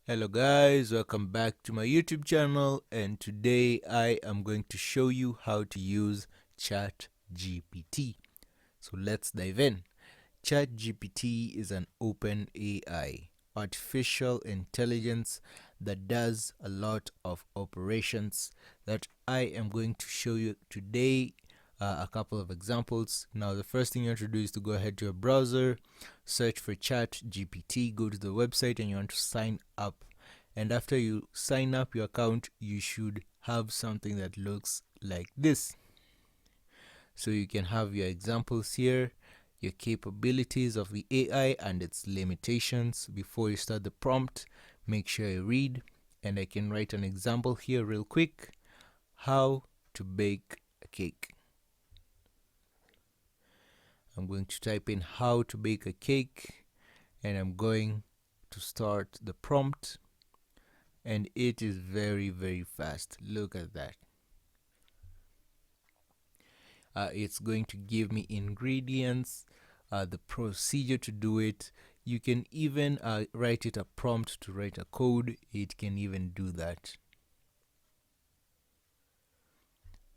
Hello guys, welcome back to my YouTube channel, and today I am going to show you how to use ChatGPT. So let's dive in. ChatGPT is an open AI, artificial intelligence that does a lot of operations that I am going to show you today. A couple of examples. Now, the first thing you want to do is to go ahead to your browser, search for ChatGPT, go to the website, and you want to sign up. And after you sign up your account, you should have something that looks like this. So you can have your examples here, your capabilities of the AI and its limitations. Before you start the prompt, make sure you read, and I can write an example here real quick. How to bake a cake. I'm going to type in how to bake a cake, and I'm going to start the prompt, and it is very fast. Look at that. It's going to give me ingredients, the procedure to do it. You can even write it a prompt to write a code. It can even do that.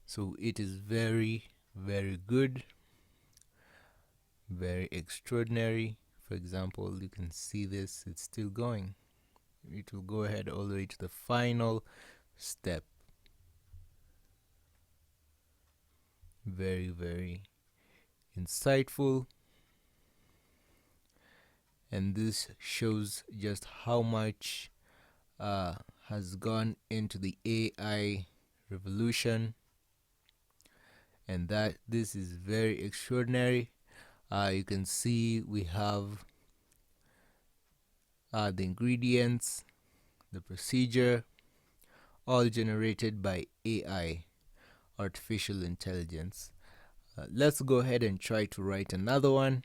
So it is very good, very extraordinary. For example, you can see this, it's still going. It will go ahead all the way to the final step. Very insightful, and this shows just how much has gone into the AI revolution, and that this is very extraordinary. You can see we have the ingredients, the procedure, all generated by AI, artificial intelligence. Let's go ahead and try to write another one.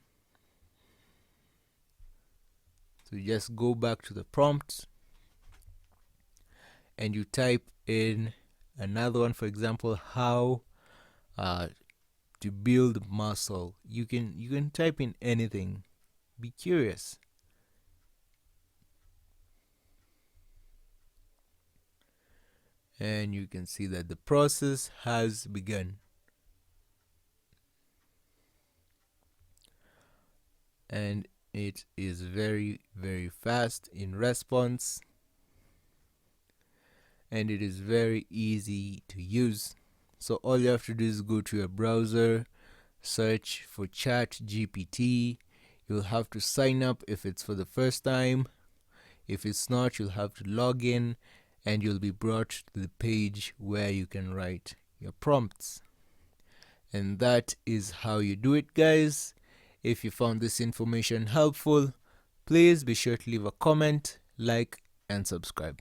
So you just go back to the prompt and you type in another one. For example, how to build muscle. You can type in anything. Be curious. And you can see that the process has begun. And it is very fast in response, and it is very easy to use. So all you have to do is go to your browser, search for ChatGPT. You'll have to sign up if it's for the first time. If it's not, you'll have to log in, and you'll be brought to the page where you can write your prompts. And that is how you do it, guys. If you found this information helpful, please be sure to leave a comment, like, and subscribe.